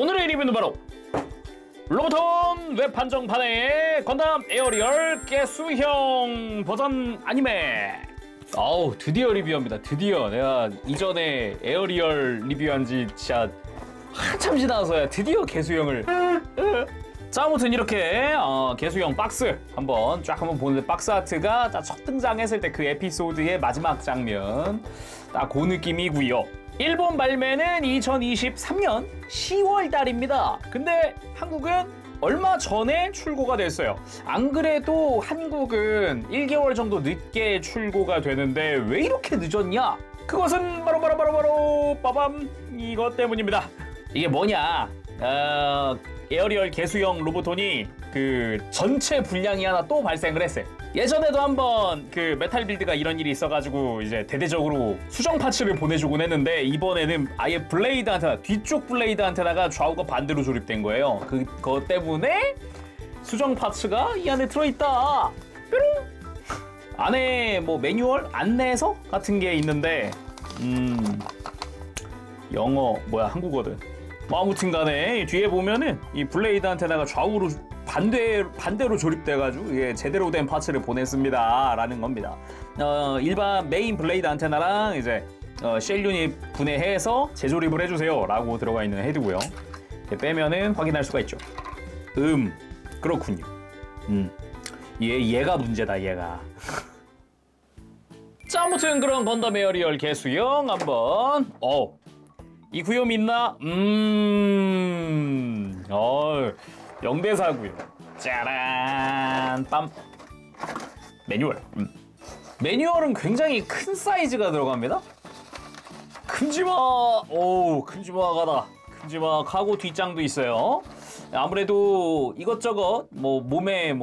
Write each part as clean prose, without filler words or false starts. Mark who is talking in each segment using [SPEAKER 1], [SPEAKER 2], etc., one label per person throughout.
[SPEAKER 1] 오늘의 리뷰는 바로 로보톤 웹한정판의 건담 에어리얼 개수형 버전 아니메. 드디어 리뷰합니다. 드디어 내가 이전에 에어리얼 리뷰한 지 진짜 한참 지나서야 드디어 개수형을 자, 아무튼 이렇게 개수형 박스 한번 보는데, 박스 아트가 첫 등장했을 때 그 에피소드의 마지막 장면 딱 그 느낌이고요. 일본 발매는 2023년 10월 달입니다. 근데 한국은 얼마 전에 출고가 됐어요. 안 그래도 한국은 1개월 정도 늦게 출고가 되는데 왜 이렇게 늦었냐? 그것은 바로 빠밤, 이것 때문입니다. 이게 뭐냐? 에어리얼 개수형 로보톤이 그 전체 분량이 하나 또 발생을 했어요. 예전에도 한번 그 메탈 빌드가 이런 일이 있어가지고 이제 대대적으로 수정 파츠를 보내주곤 했는데, 이번에는 아예 블레이드 안테나, 뒤쪽 블레이드 안테나가 좌우가 반대로 조립된 거예요. 그거 때문에 수정 파츠가 이 안에 들어있다. 뾰롱! 안에 뭐 매뉴얼, 안내서 같은 게 있는데 영어 한국어든. 아무튼 간에 뒤에 보면은 이 블레이드 안테나가 좌우로 반대로 조립돼가지고 이게 제대로 된 파츠를 보냈습니다 라는 겁니다. 일반 메인 블레이드 안테나랑 이제 쉘 유닛 분해해서 재조립을 해주세요 라고 들어가 있는 헤드고요. 빼면은 확인할 수가 있죠. 그렇군요. 얘가 문제다, 얘가. 자, 아무튼 그런 건담 에어리얼 개수형 한번 이 구염 있나? 영대사고요. 짜란 빰. 매뉴얼. 매뉴얼은 굉장히 큰 사이즈가 들어갑니다. 큼지막하다. 큼지막하고 뒷장도 있어요. 아무래도 이것저것 몸에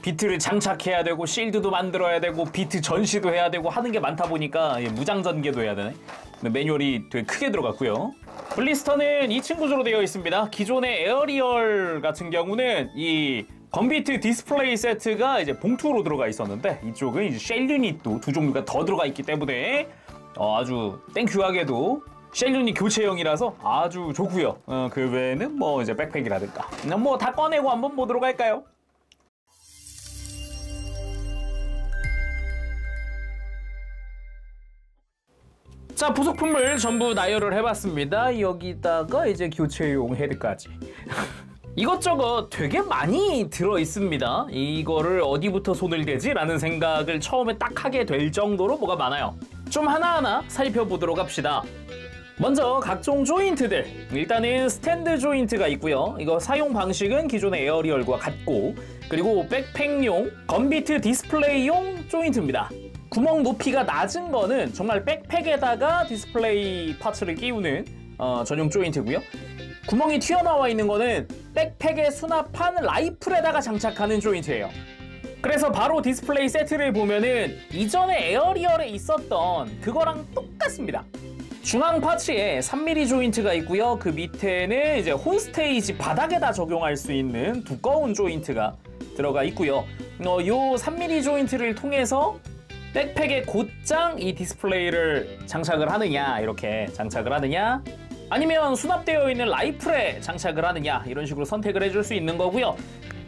[SPEAKER 1] 비트를 장착해야 되고 실드도 만들어야 되고 비트 전시도 해야 되고 하는 게 많다 보니까 무장 전개도 해야 되네. 매뉴얼이 되게 크게 들어갔고요. 블리스터는 2층 구조로 되어 있습니다. 기존의 에어리얼 같은 경우는 이 건비트 디스플레이 세트가 이제 봉투로 들어가 있었는데, 이쪽은 이제 쉘 유닛도 두 종류가 더 들어가 있기 때문에 아주 땡큐하게도 쉘 유닛 교체형이라서 아주 좋고요. 그 외에는 이제 백팩이라든가 다 꺼내고 한번 보도록 할까요? 자, 부속품을 전부 나열을 해봤습니다. 여기다가 이제 교체용 헤드까지. 이것저것 되게 많이 들어있습니다. 이거를 어디부터 손을 대지? 라는 생각을 처음에 딱 하게 될 정도로 뭐가 많아요. 좀 하나하나 살펴보도록 합시다. 먼저 각종 조인트들. 일단은 스탠드 조인트가 있고요. 이거 사용 방식은 기존의 에어리얼과 같고, 그리고 백팩용 건비트 디스플레이용 조인트입니다. 구멍 높이가 낮은 거는 정말 백팩에다가 디스플레이 파츠를 끼우는 전용 조인트고요. 구멍이 튀어나와 있는 거는 백팩에 수납한 라이플에다가 장착하는 조인트예요. 그래서 바로 디스플레이 세트를 보면은 이전에 에어리얼에 있었던 그거랑 똑같습니다. 중앙 파츠에 3mm 조인트가 있고요. 그 밑에는 이제 홈스테이지 바닥에다 적용할 수 있는 두꺼운 조인트가 들어가 있고요. 요 3mm 조인트를 통해서 백팩에 곧장 이 디스플레이를 장착을 하느냐, 이렇게 장착을 하느냐, 아니면 수납되어 있는 라이플에 장착을 하느냐, 이런 식으로 선택을 해줄 수 있는 거고요.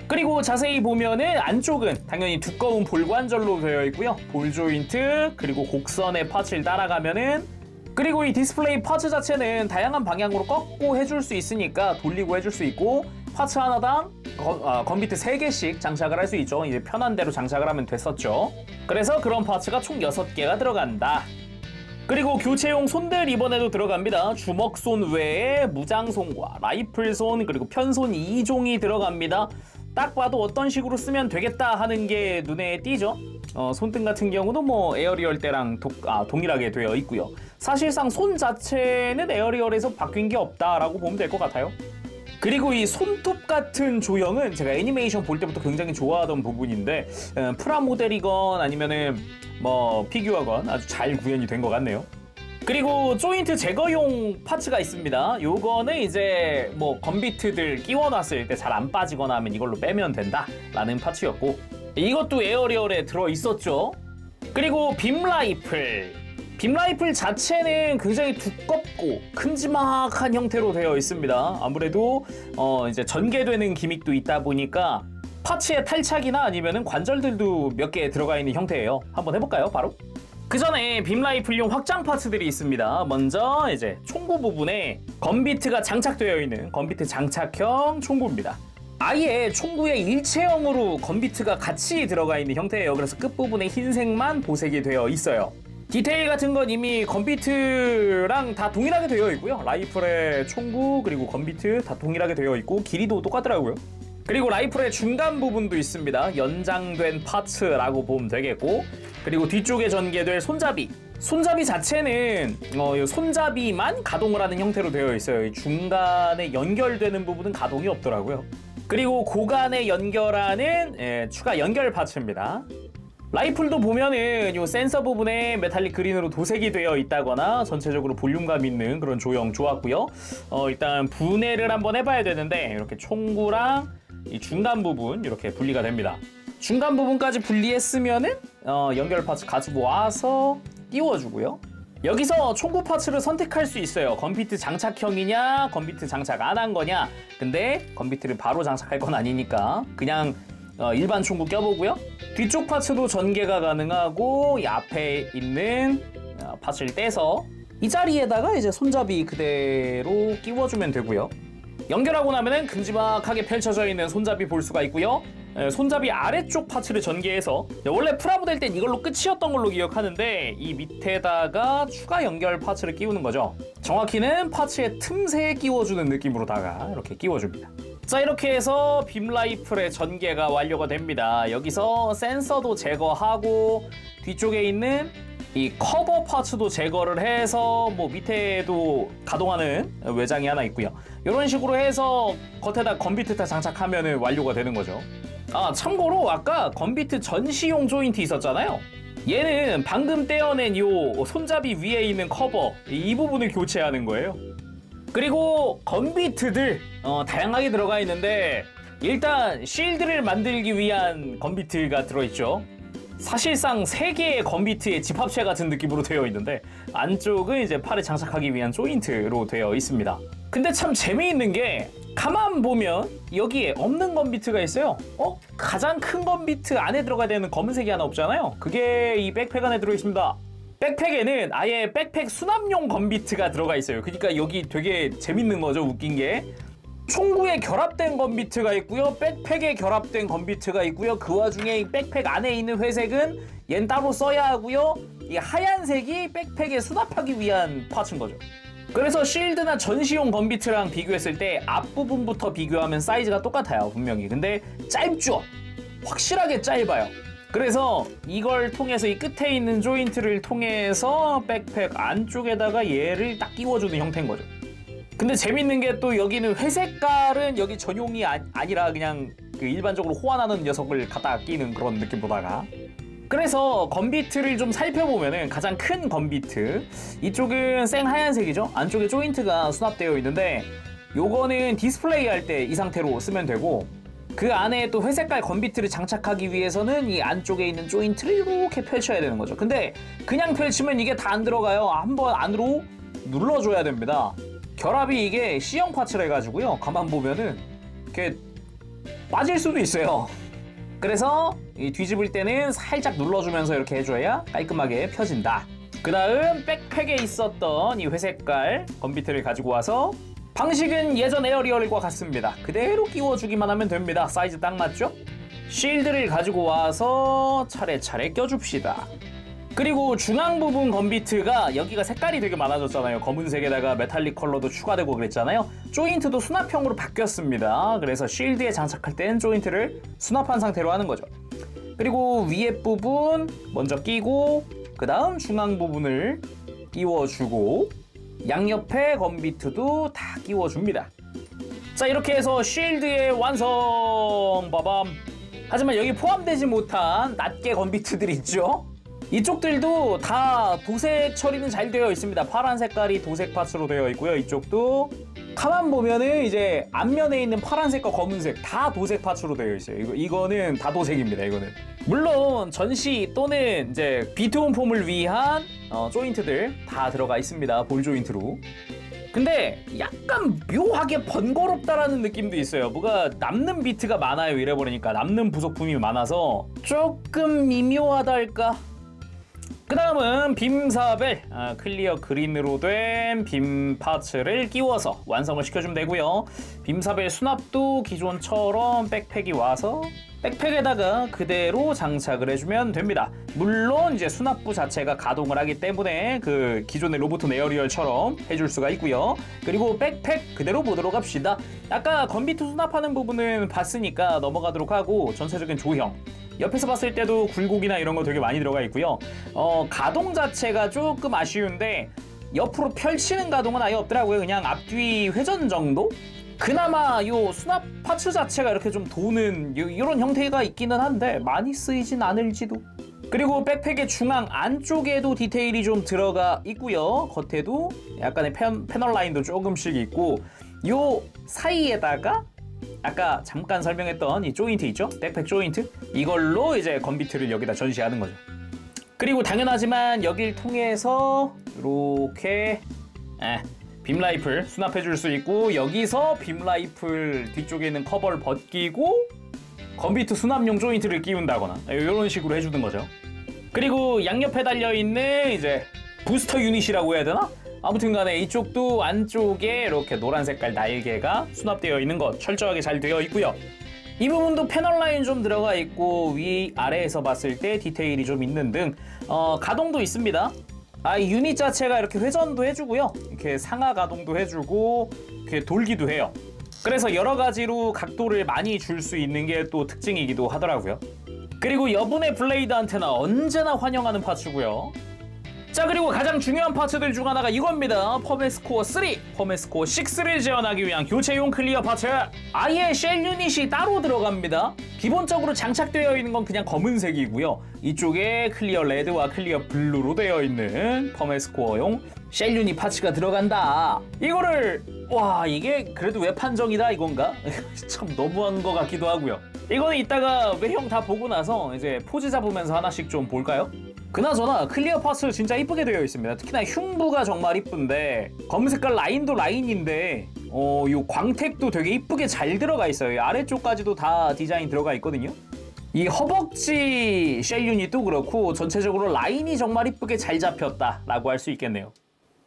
[SPEAKER 1] 그리고 자세히 보면은 안쪽은 당연히 두꺼운 볼 관절로 되어 있고요. 볼 조인트, 그리고 곡선의 파츠를 따라가면은, 그리고 이 디스플레이 파츠 자체는 다양한 방향으로 꺾고 해줄 수 있으니까 돌리고 해줄 수 있고, 파츠 하나당 건비트 3개씩 장착을 할 수 있죠. 이제 편한 대로 장착을 하면 됐었죠. 그래서 그런 파츠가 총 6개가 들어간다. 그리고 교체용 손들 이번에도 들어갑니다. 주먹손 외에 무장손과 라이플손, 그리고 편손 2종이 들어갑니다. 딱 봐도 어떤 식으로 쓰면 되겠다 하는 게 눈에 띄죠. 손등 같은 경우도 에어리얼 때랑 동일하게 되어 있고요. 사실상 손 자체는 에어리얼에서 바뀐 게 없다라고 보면 될 것 같아요. 그리고 이 손톱 같은 조형은 제가 애니메이션 볼 때부터 굉장히 좋아하던 부분인데, 프라모델이건 아니면은 피규어건 아주 잘 구현이 된 것 같네요. 그리고 조인트 제거용 파츠가 있습니다. 요거는 이제 건비트들 끼워놨을 때 잘 안 빠지거나 하면 이걸로 빼면 된다 라는 파츠였고, 이것도 에어리얼에 들어있었죠. 그리고 빔 라이플. 빔라이플 자체는 굉장히 두껍고 큼지막한 형태로 되어 있습니다. 아무래도 이제 전개되는 기믹도 있다 보니까 파츠에 탈착이나 아니면은 관절들도 몇 개 들어가 있는 형태예요. 한번 해볼까요? 바로? 그 전에 빔라이플용 확장 파츠들이 있습니다. 먼저 이제 총구 부분에 건비트가 장착되어 있는 건비트 장착형 총구입니다. 아예 총구에 일체형으로 건비트가 같이 들어가 있는 형태예요. 그래서 끝부분에 흰색만 보색이 되어 있어요. 디테일 같은 건 이미 건비트랑 다 동일하게 되어 있고요. 라이플의 총구 그리고 건비트 다 동일하게 되어 있고 길이도 똑같더라고요. 그리고 라이플의 중간 부분도 있습니다. 연장된 파츠라고 보면 되겠고, 그리고 뒤쪽에 전개될 손잡이. 손잡이 자체는 손잡이만 가동을 하는 형태로 되어 있어요. 이 중간에 연결되는 부분은 가동이 없더라고요. 그리고 고간에 연결하는 추가 연결 파츠입니다. 라이플도 보면은 요 센서 부분에 메탈릭 그린으로 도색이 되어 있다거나 전체적으로 볼륨감 있는 그런 조형 좋았고요. 일단 분해를 한번 해봐야 되는데 이렇게 총구랑 이 중간 부분 이렇게 분리가 됩니다. 중간 부분까지 분리했으면은 연결 파츠 가지고 와서 띄워주고요. 여기서 총구 파츠를 선택할 수 있어요. 건비트 장착형이냐 건비트 장착 안 한 거냐. 근데 건비트를 바로 장착할 건 아니니까 그냥 일반 총구 껴보고요. 뒤쪽 파츠도 전개가 가능하고 이 앞에 있는 파츠를 떼서 이 자리에다가 이제 손잡이 그대로 끼워주면 되고요. 연결하고 나면은 큼지막하게 펼쳐져 있는 손잡이 볼 수가 있고요. 손잡이 아래쪽 파츠를 전개해서 원래 프라모델 땐 이걸로 끝이었던 걸로 기억하는데 이 밑에다가 추가 연결 파츠를 끼우는 거죠. 정확히는 파츠의 틈새에 끼워주는 느낌으로다가 이렇게 끼워줍니다. 자, 이렇게 해서 빔라이플의 전개가 완료가 됩니다. 여기서 센서도 제거하고 뒤쪽에 있는 이 커버 파츠도 제거를 해서 뭐 밑에도 가동하는 외장이 하나 있고요. 이런 식으로 해서 겉에다 건비트 다 장착하면 완료가 되는 거죠. 참고로 아까 건비트 전시용 조인트 있었잖아요. 얘는 방금 떼어낸 요 손잡이 위에 있는 커버 이 부분을 교체하는 거예요. 그리고 건비트들 다양하게 들어가 있는데 일단 실드를 만들기 위한 건비트가 들어있죠. 사실상 3개의 건비트의 집합체 같은 느낌으로 되어 있는데 안쪽은 이제 팔에 장착하기 위한 조인트로 되어 있습니다. 근데 참 재미있는 게 가만 보면 여기에 없는 건비트가 있어요. 가장 큰 건비트 안에 들어가야 되는 검은색이 하나 없잖아요. 그게 이 백팩 안에 들어있습니다. 백팩에는 아예 백팩 수납용 건비트가 들어가 있어요. 그러니까 여기 되게 재밌는 거죠. 웃긴 게 총구에 결합된 건비트가 있고요. 백팩에 결합된 건비트가 있고요. 그 와중에 이 백팩 안에 있는 회색은 얜 따로 써야 하고요. 이 하얀색이 백팩에 수납하기 위한 파츠인 거죠. 그래서 실드나 전시용 건비트랑 비교했을 때 앞부분부터 비교하면 사이즈가 똑같아요. 분명히. 근데 짧죠? 확실하게 짧아요. 그래서 이걸 통해서 이 끝에 있는 조인트를 통해서 백팩 안쪽에다가 얘를 딱 끼워주는 형태인 거죠. 근데 재밌는 게 또 여기는 회색깔은 여기 전용이 아니라 그냥 그 일반적으로 호환하는 녀석을 갖다 끼는 그런 느낌보다가. 그래서 건비트를 좀 살펴보면은 가장 큰 건비트 이쪽은 생 하얀색이죠. 안쪽에 조인트가 수납되어 있는데 요거는 디스플레이 할 때 이 상태로 쓰면 되고, 그 안에 또 회색깔 건비트를 장착하기 위해서는 이 안쪽에 있는 조인트를 이렇게 펼쳐야 되는 거죠. 근데 그냥 펼치면 이게 다 안 들어가요. 한번 안으로 눌러줘야 됩니다. 결합이 이게 C형 파츠라 해가지고요. 가만 보면은 이렇게 빠질 수도 있어요. 그래서 이 뒤집을 때는 살짝 눌러주면서 이렇게 해줘야 깔끔하게 펴진다. 그 다음 백팩에 있었던 이 회색깔 건비트를 가지고 와서 방식은 예전 에어리얼과 같습니다. 그대로 끼워주기만 하면 됩니다. 사이즈 딱 맞죠? 실드를 가지고 와서 차례차례 껴줍시다. 그리고 중앙 부분 건비트가 여기가 색깔이 되게 많아졌잖아요. 검은색에다가 메탈릭 컬러도 추가되고 그랬잖아요. 조인트도 수납형으로 바뀌었습니다. 그래서 실드에 장착할 땐 조인트를 수납한 상태로 하는 거죠. 그리고 위에 부분 먼저 끼고 그 다음 중앙 부분을 끼워주고 양옆에 건비트도 다 끼워줍니다. 자, 이렇게 해서 쉴드의 완성! 빠밤! 하지만 여기 포함되지 못한 낱개 건비트들이 있죠? 이쪽들도 다 도색 처리는 잘 되어 있습니다. 파란 색깔이 도색 파츠로 되어 있고요. 이쪽도 가만 보면은 이제 앞면에 있는 파란색과 검은색 다 도색 파츠로 되어 있어요. 이거는 다 도색입니다. 이거는 물론 전시 또는 이제 비트온 폼을 위한 조인트들 다 들어가 있습니다. 볼 조인트로. 근데 약간 묘하게 번거롭다라는 느낌도 있어요. 뭐가 남는 비트가 많아요. 이래버리니까 남는 부속품이 많아서 조금 미묘하다 할까. 그 다음은 빔사벨 클리어 그린으로 된 빔 파츠를 끼워서 완성을 시켜주면 되고요. 빔사벨 수납도 기존처럼 백팩이 와서 백팩에다가 그대로 장착을 해주면 됩니다. 물론 이제 수납부 자체가 가동을 하기 때문에 그 기존의 로보톤 에어리얼처럼 해줄 수가 있고요. 그리고 백팩 그대로 보도록 합시다. 아까 건비트 수납하는 부분은 봤으니까 넘어가도록 하고 전체적인 조형 옆에서 봤을 때도 굴곡이나 이런 거 되게 많이 들어가 있고요. 가동 자체가 조금 아쉬운데 옆으로 펼치는 가동은 아예 없더라고요. 그냥 앞뒤 회전 정도? 그나마 요 수납 파츠 자체가 이렇게 좀 도는 이런 형태가 있기는 한데 많이 쓰이진 않을지도. 그리고 백팩의 중앙 안쪽에도 디테일이 좀 들어가 있고요. 겉에도 약간의 패널 라인도 조금씩 있고 요 사이에다가 아까 잠깐 설명했던 이 조인트 있죠? 백팩 조인트? 이걸로 이제 건비트를 여기다 전시하는 거죠. 그리고 당연하지만 여길 통해서 이렇게 빔 라이플 수납해 줄 수 있고 여기서 빔 라이플 뒤쪽에 있는 커버를 벗기고 건비트 수납용 조인트를 끼운다거나 이런 식으로 해주는 거죠. 그리고 양옆에 달려있는 이제 부스터 유닛이라고 해야 되나? 아무튼 간에 이쪽도 안쪽에 이렇게 노란 색깔 날개가 수납되어 있는 것 철저하게 잘 되어 있고요. 이 부분도 패널 라인 좀 들어가 있고 위아래에서 봤을 때 디테일이 좀 있는 등 가동도 있습니다. 이 유닛 자체가 이렇게 회전도 해주고요. 이렇게 상하 가동도 해주고 이렇게 돌기도 해요. 그래서 여러 가지로 각도를 많이 줄 수 있는 게 또 특징이기도 하더라고요. 그리고 여분의 블레이드 안테나 언제나 환영하는 파츠고요. 자, 그리고 가장 중요한 파츠들 중 하나가 이겁니다. 퍼메스코어 3, 퍼메스코어 6를 재현하기 위한 교체용 클리어 파츠. 아예 쉘 유닛이 따로 들어갑니다. 기본적으로 장착되어 있는 건 그냥 검은색이고요. 이쪽에 클리어 레드와 클리어 블루로 되어 있는 퍼메스코어용 쉘 유닛 파츠가 들어간다. 이거를 와, 이게 그래도 왜 판정이다 이건가? 참 너무한 것 같기도 하고요. 이거는 이따가 외형 다 보고 나서 이제 포즈 잡으면서 하나씩 좀 볼까요? 그나저나 클리어 파츠 진짜 이쁘게 되어 있습니다. 특히나 흉부가 정말 이쁜데 검은 색깔 라인도 라인인데 요 광택도 되게 이쁘게 잘 들어가 있어요. 아래쪽까지도 다 디자인 들어가 있거든요. 이 허벅지 쉘 유닛도 그렇고 전체적으로 라인이 정말 이쁘게 잘 잡혔다라고 할 수 있겠네요.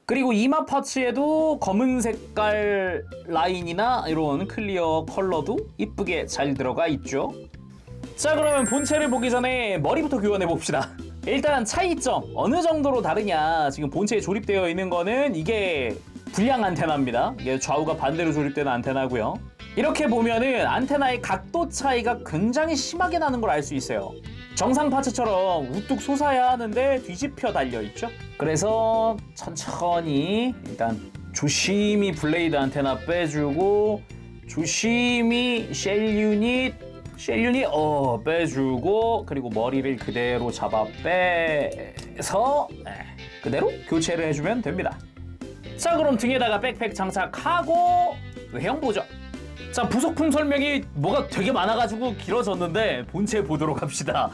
[SPEAKER 1] 그리고 이마 파츠에도 검은 색깔 라인이나 이런 클리어 컬러도 이쁘게 잘 들어가 있죠. 자, 그러면 본체를 보기 전에 머리부터 교환해 봅시다. 일단 차이점 어느 정도로 다르냐. 지금 본체에 조립되어 있는 거는 이게 불량 안테나입니다. 이게 좌우가 반대로 조립되는 안테나고요. 이렇게 보면은 안테나의 각도 차이가 굉장히 심하게 나는 걸 알 수 있어요. 정상 파츠처럼 우뚝 솟아야 하는데 뒤집혀 달려있죠. 그래서 천천히 일단 조심히 블레이드 안테나 빼주고 조심히 쉘 유닛 빼주고 그리고 머리를 그대로 잡아 빼서 그대로 교체를 해주면 됩니다. 자, 그럼 등에다가 백팩 장착하고 외형 보죠. 자, 부속품 설명이 뭐가 되게 많아가지고 길어졌는데 본체 보도록 합시다.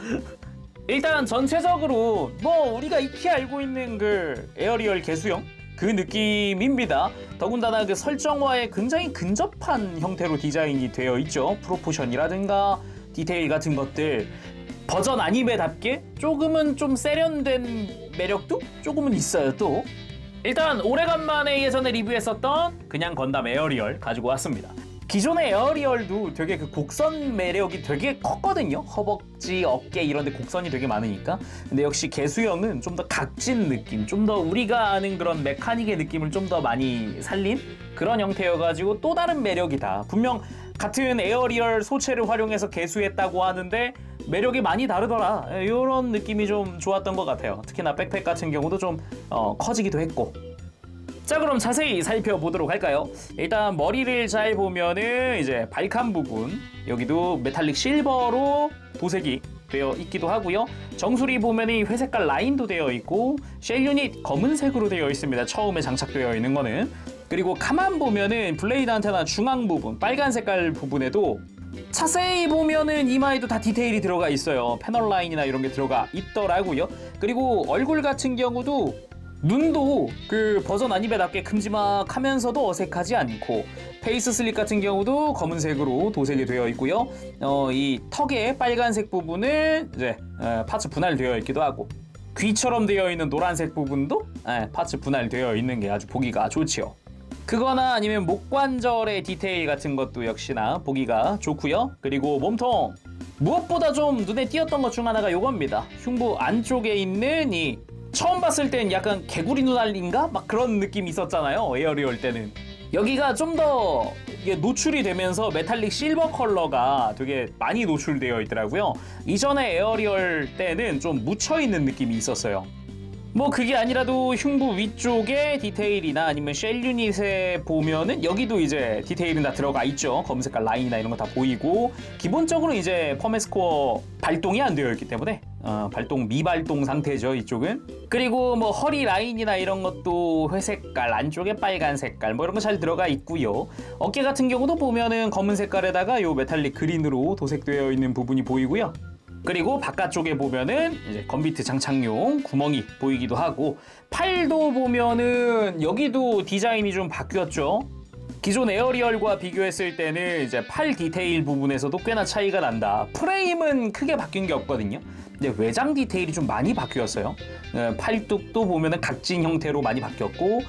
[SPEAKER 1] 일단 전체적으로 뭐 우리가 익히 알고 있는 그 에어리얼 개수형 그 느낌입니다. 더군다나 그 설정화에 굉장히 근접한 형태로 디자인이 되어 있죠. 프로포션이라든가 디테일 같은 것들 버전 아니메답게 조금은 좀 세련된 매력도 조금은 있어요. 또 일단 오래간만에 예전에 리뷰했었던 그냥 건담 에어리얼 가지고 왔습니다. 기존의 에어리얼도 되게 그 곡선 매력이 되게 컸거든요. 허벅지, 어깨 이런 데 곡선이 되게 많으니까. 근데 역시 개수형은 좀 더 각진 느낌, 좀 더 우리가 아는 그런 메카닉의 느낌을 좀 더 많이 살린 그런 형태여가지고 또 다른 매력이다. 분명 같은 에어리얼 소체를 활용해서 개수했다고 하는데 매력이 많이 다르더라. 이런 느낌이 좀 좋았던 것 같아요. 특히나 백팩 같은 경우도 좀 커지기도 했고. 자, 그럼 자세히 살펴보도록 할까요? 일단 머리를 잘 보면은 이제 발칸 부분 여기도 메탈릭 실버로 도색이 되어 있기도 하고요. 정수리 보면 이 회색깔 라인도 되어 있고 쉘 유닛 검은색으로 되어 있습니다. 처음에 장착되어 있는 거는. 그리고 가만 보면은 블레이드 안테나 중앙 부분 빨간 색깔 부분에도 자세히 보면은 이마에도 다 디테일이 들어가 있어요. 패널 라인이나 이런 게 들어가 있더라고요. 그리고 얼굴 같은 경우도 눈도 그 버전 아니베답게 큼지막하면서도 어색하지 않고 페이스 슬립 같은 경우도 검은색으로 도색이 되어 있고요. 이 턱의 빨간색 부분은 이제 파츠 분할되어 있기도 하고 귀처럼 되어 있는 노란색 부분도 파츠 분할되어 있는 게 아주 보기가 좋지요. 그거나 아니면 목관절의 디테일 같은 것도 역시나 보기가 좋고요. 그리고 몸통 무엇보다 좀 눈에 띄었던 것 중 하나가 요겁니다. 흉부 안쪽에 있는 이 처음 봤을 땐 약간 개구리 눈알인가? 막 그런 느낌이 있었잖아요. 에어리얼 때는. 여기가 좀 더 노출이 되면서 메탈릭 실버 컬러가 되게 많이 노출되어 있더라고요. 이전에 에어리얼 때는 좀 묻혀있는 느낌이 있었어요. 뭐 그게 아니라도 흉부 위쪽에 디테일이나 아니면 쉘 유닛에 보면은 여기도 이제 디테일은 다 들어가 있죠. 검은색깔 라인이나 이런 거 다 보이고 기본적으로 이제 퍼메스코어 발동이 안 되어 있기 때문에 발동 미발동 상태죠, 이쪽은. 그리고 뭐 허리 라인이나 이런 것도 회색깔 안쪽에 빨간 색깔 뭐 이런 거 잘 들어가 있고요. 어깨 같은 경우도 보면은 검은 색깔에다가 요 메탈릭 그린으로 도색되어 있는 부분이 보이고요. 그리고 바깥쪽에 보면은 이제 건비트 장착용 구멍이 보이기도 하고 팔도 보면은 여기도 디자인이 좀 바뀌었죠. 기존 에어리얼과 비교했을 때는 이제 팔 디테일 부분에서도 꽤나 차이가 난다. 프레임은 크게 바뀐 게 없거든요. 근데 외장 디테일이 좀 많이 바뀌었어요. 팔뚝도 보면은 각진 형태로 많이 바뀌었고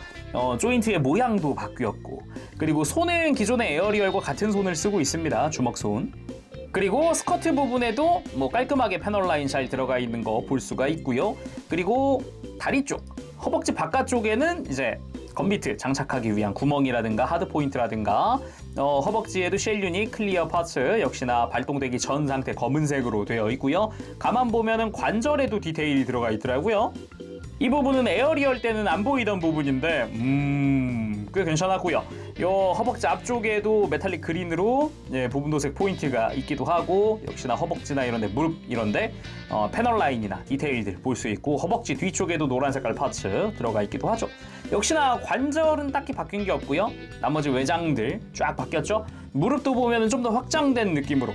[SPEAKER 1] 조인트의 모양도 바뀌었고 그리고 손은 기존의 에어리얼과 같은 손을 쓰고 있습니다. 주먹손. 그리고 스커트 부분에도 뭐 깔끔하게 패널 라인 잘 들어가 있는 거 볼 수가 있고요. 그리고 다리 쪽, 허벅지 바깥쪽에는 이제 건비트 장착하기 위한 구멍이라든가 하드 포인트라든가 허벅지에도 쉘 유닛 클리어 파츠 역시나 발동되기 전 상태 검은색으로 되어 있고요. 가만 보면은 관절에도 디테일이 들어가 있더라고요. 이 부분은 에어리얼 때는 안 보이던 부분인데 꽤 괜찮았고요. 요 허벅지 앞쪽에도 메탈릭 그린으로 부분 도색 포인트가 있기도 하고 역시나 허벅지나 이런데 무릎 이런데 패널 라인이나 디테일들 볼 수 있고 허벅지 뒤쪽에도 노란 색깔 파츠 들어가 있기도 하죠. 역시나 관절은 딱히 바뀐 게 없고요. 나머지 외장들 쫙 바뀌었죠. 무릎도 보면은 좀 더 확장된 느낌으로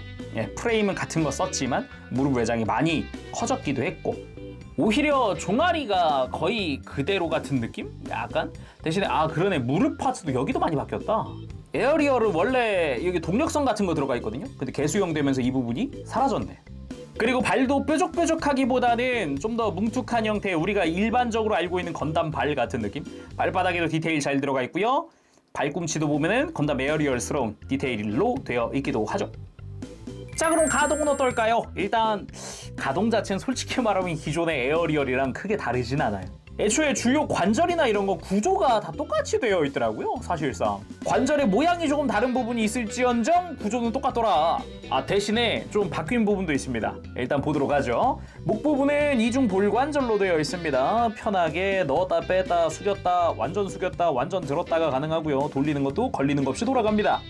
[SPEAKER 1] 프레임은 같은 거 썼지만 무릎 외장이 많이 커졌기도 했고 오히려 종아리가 거의 그대로 같은 느낌? 약간? 대신에 그러네 무릎 파츠도 여기도 많이 바뀌었다. 에어리얼은 원래 여기 동력선 같은 거 들어가 있거든요. 근데 개수형 되면서 이 부분이 사라졌네. 그리고 발도 뾰족뾰족하기보다는 좀 더 뭉툭한 형태 우리가 일반적으로 알고 있는 건담 발 같은 느낌? 발바닥에도 디테일 잘 들어가 있고요. 발꿈치도 보면은 건담 에어리얼스러운 디테일로 되어 있기도 하죠. 자 그럼 가동은 어떨까요? 일단 가동 자체는 솔직히 말하면 기존의 에어리얼이랑 크게 다르진 않아요. 애초에 주요 관절이나 이런 거 구조가 다 똑같이 되어 있더라고요. 사실상 관절의 모양이 조금 다른 부분이 있을지언정 구조는 똑같더라. 대신에 좀 바뀐 부분도 있습니다. 일단 보도록 하죠. 목 부분은 이중 볼관절로 되어 있습니다. 편하게 넣었다 뺐다 숙였다 완전 들었다가 가능하고요. 돌리는 것도 걸리는 것 없이 돌아갑니다.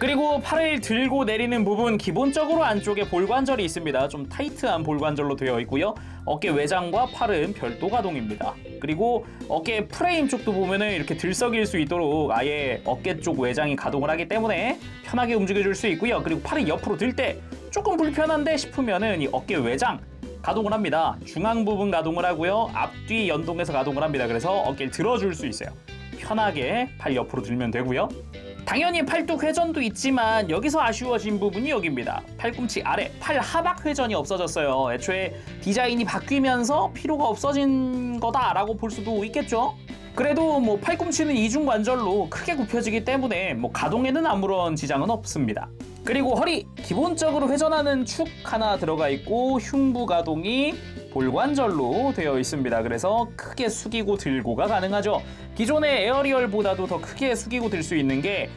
[SPEAKER 1] 그리고 팔을 들고 내리는 부분 기본적으로 안쪽에 볼관절이 있습니다. 좀 타이트한 볼관절로 되어 있고요. 어깨 외장과 팔은 별도 가동입니다. 그리고 어깨 프레임 쪽도 보면은 이렇게 들썩일 수 있도록 아예 어깨 쪽 외장이 가동을 하기 때문에 편하게 움직여줄 수 있고요. 그리고 팔을 옆으로 들 때 조금 불편한데 싶으면은 이 어깨 외장 가동을 합니다. 중앙 부분 가동을 하고요. 앞뒤 연동해서 가동을 합니다. 그래서 어깨를 들어줄 수 있어요. 편하게 팔 옆으로 들면 되고요. 당연히 팔뚝 회전도 있지만 여기서 아쉬워진 부분이 여기입니다. 팔꿈치 아래 팔 하박 회전이 없어졌어요. 애초에 디자인이 바뀌면서 필요가 없어진 거다라고 볼 수도 있겠죠. 그래도 뭐 팔꿈치는 이중 관절로 크게 굽혀지기 때문에 뭐 가동에는 아무런 지장은 없습니다. 그리고 허리 기본적으로 회전하는 축 하나 들어가 있고 흉부 가동이 볼관절로 되어 있습니다. 그래서 크게 숙이고 들고가 가능하죠. 기존의 에어리얼보다도 더 크게 숙이고 들 수 있는 게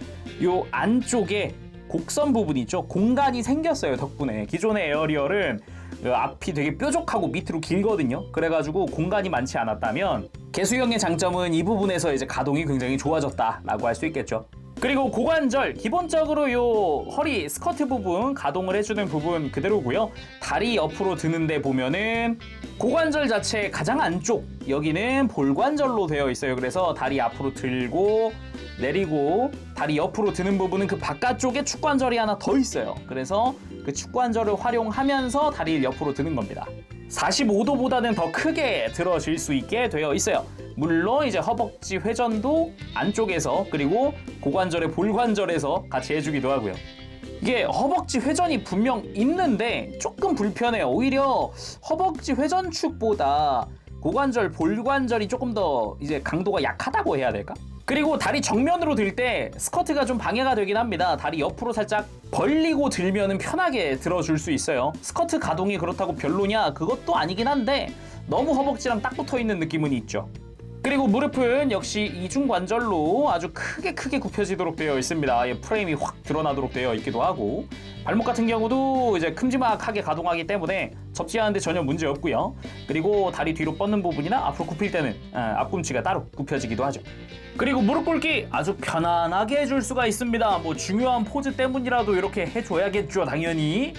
[SPEAKER 1] 요 안쪽에 곡선 부분 있죠. 공간이 생겼어요. 덕분에 기존의 에어리얼은 앞이 되게 뾰족하고 밑으로 길거든요. 그래가지고 공간이 많지 않았다면 개수형의 장점은 이 부분에서 이제 가동이 굉장히 좋아졌다라고 할 수 있겠죠. 그리고 고관절, 기본적으로 요 허리 스커트 부분 가동을 해주는 부분 그대로고요. 다리 옆으로 드는데 보면은 고관절 자체 가장 안쪽, 여기는 볼관절로 되어 있어요. 그래서 다리 앞으로 들고 내리고 다리 옆으로 드는 부분은 그 바깥쪽에 축관절이 하나 더 있어요. 그래서 그 축관절을 활용하면서 다리를 옆으로 드는 겁니다. 45도보다는 더 크게 들어질 수 있게 되어 있어요. 물론 이제 허벅지 회전도 안쪽에서 그리고 고관절의 볼관절에서 같이 해주기도 하고요. 이게 허벅지 회전이 분명 있는데 조금 불편해요. 오히려 허벅지 회전축보다 고관절, 볼관절이 조금 더 이제 강도가 약하다고 해야 될까? 그리고 다리 정면으로 들 때 스커트가 좀 방해가 되긴 합니다. 다리 옆으로 살짝 벌리고 들면은 편하게 들어줄 수 있어요. 스커트 가동이 그렇다고 별로냐? 그것도 아니긴 한데 너무 허벅지랑 딱 붙어 있는 느낌은 있죠. 그리고 무릎은 역시 이중관절로 아주 크게 굽혀지도록 되어 있습니다. 프레임이 확 드러나도록 되어 있기도 하고, 발목 같은 경우도 이제 큼지막하게 가동하기 때문에 접지하는데 전혀 문제 없고요. 그리고 다리 뒤로 뻗는 부분이나 앞으로 굽힐 때는 앞꿈치가 따로 굽혀지기도 하죠. 그리고 무릎 꿇기 아주 편안하게 해줄 수가 있습니다. 뭐 중요한 포즈 때문이라도 이렇게 해줘야겠죠, 당연히.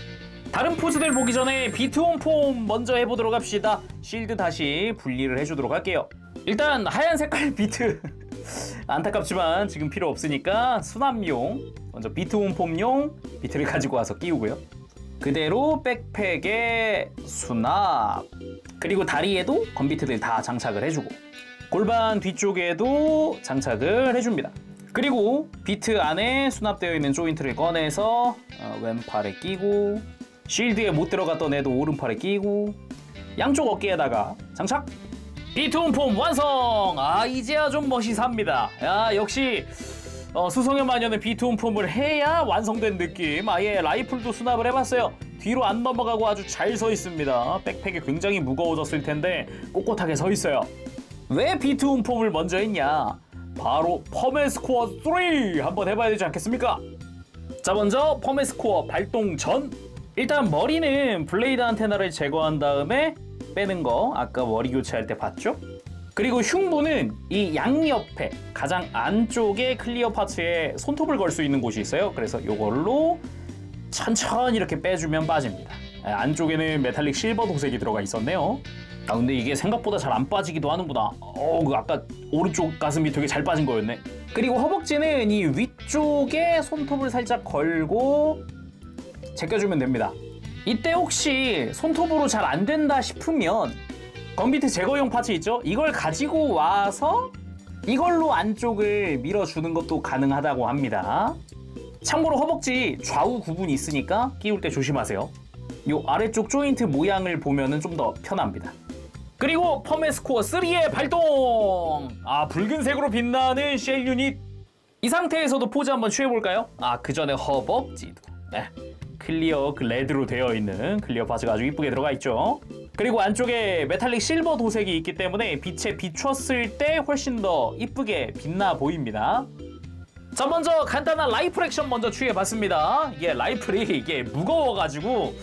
[SPEAKER 1] 다른 포즈들 보기 전에 비트온 폼 먼저 해보도록 합시다. 쉴드 다시 분리를 해주도록 할게요. 일단 하얀 색깔 비트 안타깝지만 지금 필요 없으니까 수납용, 먼저 비트온 폼용 비트를 가지고 와서 끼우고요. 그대로 백팩에 수납, 그리고 다리에도 건비트들 다 장착을 해주고 골반 뒤쪽에도 장착을 해줍니다. 그리고 비트 안에 수납되어 있는 조인트를 꺼내서 왼팔에 끼고, 쉴드에 못 들어갔던 애도 오른팔에 끼고, 양쪽 어깨에다가 장착! 비트온 폼 완성! 이제야 좀 멋이 삽니다. 역시 수성의 마녀는 비트온 폼을 해야 완성된 느낌. 아예 라이플도 수납을 해봤어요. 뒤로 안 넘어가고 아주 잘 서 있습니다. 백팩이 굉장히 무거워졌을 텐데 꼿꼿하게 서 있어요. 왜 비트온 폼을 먼저 했냐? 바로 퍼메스코어 3 한번 해봐야 되지 않겠습니까? 자, 먼저 퍼메스코어 발동 전, 일단 머리는 블레이드 안테나를 제거한 다음에 빼는 거 아까 머리 교체할 때 봤죠? 그리고 흉부는 이 양옆에 가장 안쪽에 클리어 파츠에 손톱을 걸 수 있는 곳이 있어요. 그래서 이걸로 천천히 이렇게 빼주면 빠집니다. 안쪽에는 메탈릭 실버 도색이 들어가 있었네요. 근데 이게 생각보다 잘 안 빠지기도 하는구나. 아까 오른쪽 가슴이 되게 잘 빠진 거였네. 그리고 허벅지는 이 위쪽에 손톱을 살짝 걸고 제껴주면 됩니다. 이때 혹시 손톱으로 잘 안 된다 싶으면 건비트 제거용 파츠 있죠? 이걸 가지고 와서 이걸로 안쪽을 밀어주는 것도 가능하다고 합니다. 참고로 허벅지 좌우 구분이 있으니까 끼울 때 조심하세요. 요 아래쪽 조인트 모양을 보면은 좀 더 편합니다. 그리고 퍼메스코어 3의 발동! 붉은색으로 빛나는 쉘 유닛. 이 상태에서도 포즈 한번 취해볼까요? 그 전에 허벅지도 클리어 레드로 되어 있는 클리어 파츠가 아주 이쁘게 들어가 있죠. 그리고 안쪽에 메탈릭 실버 도색이 있기 때문에 빛에 비췄을 때 훨씬 더 이쁘게 빛나 보입니다. 자, 먼저 간단한 라이플 액션 먼저 취해봤습니다. 이게 라이플이 이게 무거워가지고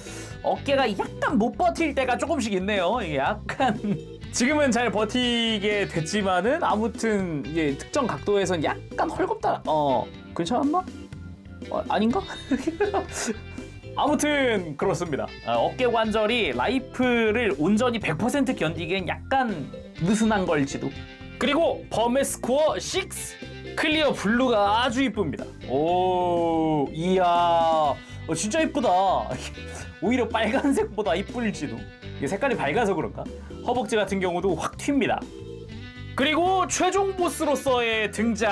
[SPEAKER 1] 어깨가 약간 못 버틸 때가 조금씩 있네요. 이게 약간 지금은 잘 버티게 됐지만은 아무튼 이게 특정 각도에선 약간 헐겁다. 괜찮았나? 아닌가? 아무튼 그렇습니다. 어깨 관절이 라이플을 온전히 100% 견디기엔 약간 느슨한 걸지도. 그리고 퍼메스코어 6 클리어 블루가 아주 이쁩니다. 오, 이야, 진짜 이쁘다. 오히려 빨간색보다 이쁠지도. 이게 색깔이 밝아서 그런가? 허벅지 같은 경우도 확 튑니다. 그리고 최종 보스로서의 등장.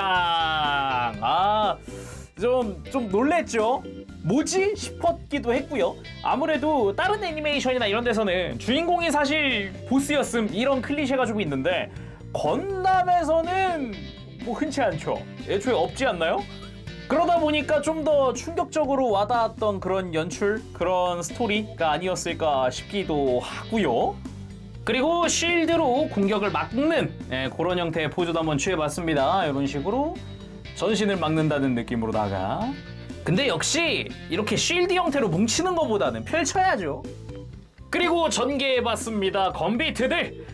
[SPEAKER 1] 좀 놀랬죠? 뭐지? 싶었기도 했고요. 아무래도 다른 애니메이션이나 이런 데서는 주인공이 사실 보스였음 이런 클리셰가 좀 있는데 건담에서는 뭐 흔치 않죠. 애초에 없지 않나요? 그러다 보니까 좀 더 충격적으로 와닿았던 그런 연출, 그런 스토리가 아니었을까 싶기도 하고요. 그리고 쉴드로 공격을 막는 그런 형태의 포즈도 한번 취해봤습니다. 이런 식으로 전신을 막는다는 느낌으로다가. 근데 역시 이렇게 쉴드 형태로 뭉치는 것보다는 펼쳐야죠. 그리고 전개해봤습니다. 건비트들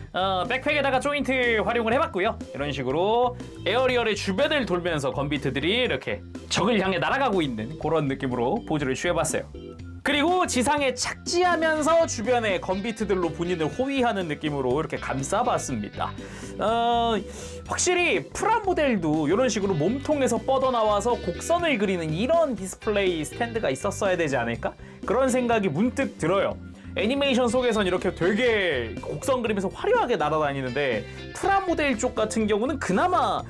[SPEAKER 1] 백팩에다가 조인트 활용을 해봤고요. 이런 식으로 에어리얼의 주변을 돌면서 건비트들이 이렇게 적을 향해 날아가고 있는 그런 느낌으로 포즈를 취해봤어요. 그리고 지상에 착지하면서 주변의 건비트들로 본인을 호위하는 느낌으로 이렇게 감싸봤습니다. 확실히 프라모델도 이런 식으로 몸통에서 뻗어나와서 곡선을 그리는 이런 디스플레이 스탠드가 있었어야 되지 않을까? 그런 생각이 문득 들어요. 애니메이션 속에선 이렇게 되게 곡선 그리면서 화려하게 날아다니는데 프라모델 쪽 같은 경우는 그나마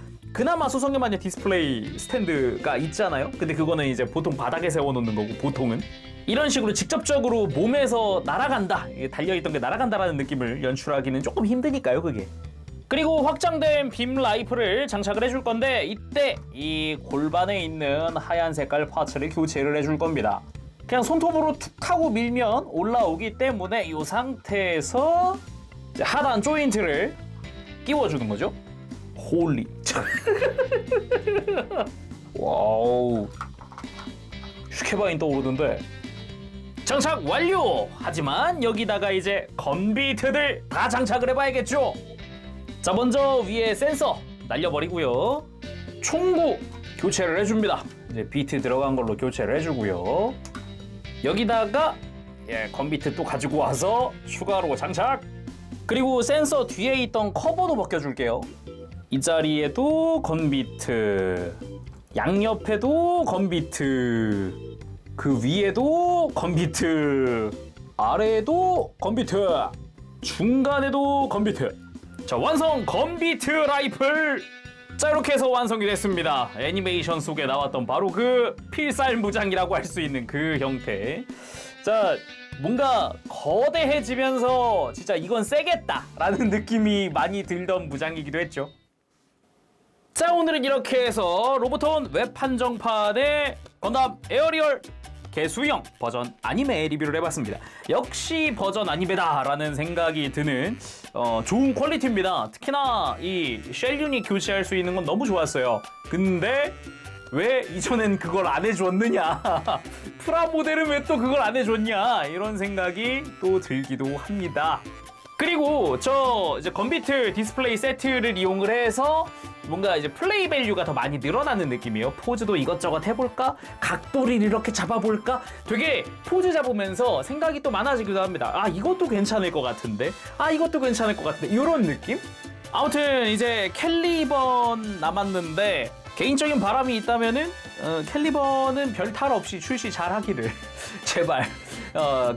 [SPEAKER 1] 소성에만의 디스플레이 스탠드가 있잖아요. 근데 그거는 이제 보통 바닥에 세워놓는 거고, 보통은 이런 식으로 직접적으로 몸에서 날아간다, 달려있던 게 날아간다라는 느낌을 연출하기는 조금 힘드니까요, 그게. 그리고 확장된 빔 라이플을 장착을 해줄 건데, 이때 이 골반에 있는 하얀 색깔 파츠를 교체를 해줄 겁니다. 그냥 손톱으로 툭 하고 밀면 올라오기 때문에 이 상태에서 하단 조인트를 끼워주는 거죠. 홀리. 와우. 슈케바인 떠오르던데. 장착 완료! 하지만 여기다가 이제 건비트들 다 장착을 해봐야겠죠? 자, 먼저 위에 센서 날려버리고요. 총구 교체를 해줍니다. 이제 비트 들어간 걸로 교체를 해주고요. 여기다가 건비트 또 가지고 와서 추가로 장착! 그리고 센서 뒤에 있던 커버도 벗겨줄게요. 이 자리에도 건비트, 양옆에도 건비트, 그 위에도 건비트, 아래에도 건비트, 중간에도 건비트. 자, 완성 건비트 라이플! 자, 이렇게 해서 완성이 됐습니다. 애니메이션 속에 나왔던 바로 그 필살 무장이라고 할 수 있는 그 형태. 자, 뭔가 거대해지면서 진짜 이건 세겠다라는 느낌이 많이 들던 무장이기도 했죠. 자, 오늘은 이렇게 해서 로보톤 웹 한정판의 건담 에어리얼 개수형 버전 아니메 리뷰를 해봤습니다. 역시 버전 아니메다라는 생각이 드는 좋은 퀄리티입니다. 특히나 이 쉘 유닛 교체할 수 있는 건 너무 좋았어요. 근데 왜 이전엔 그걸 안 해줬느냐, 프라모델은 왜 또 그걸 안 해줬냐, 이런 생각이 또 들기도 합니다. 그리고 저 이제 건비트 디스플레이 세트를 이용을 해서 뭔가 이제 플레이 밸류가 더 많이 늘어나는 느낌이에요. 포즈도 이것저것 해볼까? 각도를 이렇게 잡아볼까? 되게 포즈 잡으면서 생각이 또 많아지기도 합니다. 아, 이것도 괜찮을 것 같은데? 아, 이것도 괜찮을 것 같은데? 이런 느낌? 아무튼 이제 캘리번 남았는데, 개인적인 바람이 있다면은 캘리번은 별 탈 없이 출시 잘 하기를 제발.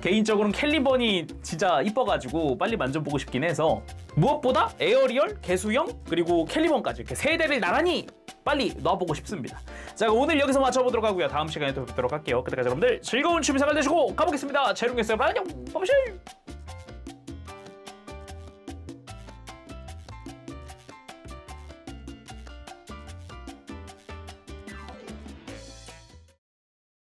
[SPEAKER 1] 개인적으로는 캘리번이 진짜 이뻐가지고 빨리 만져보고 싶긴 해서, 무엇보다 에어리얼, 개수형, 그리고 캘리번까지 이렇게 세 대를 나란히 빨리 넣어보고 싶습니다. 자, 오늘 여기서 마쳐보도록 하고요. 다음 시간에 또 뵙도록 할게요. 그때까지 여러분들 즐거운 취미생활 되시고 가보겠습니다. 재롱이었어요. 안녕. 바보실.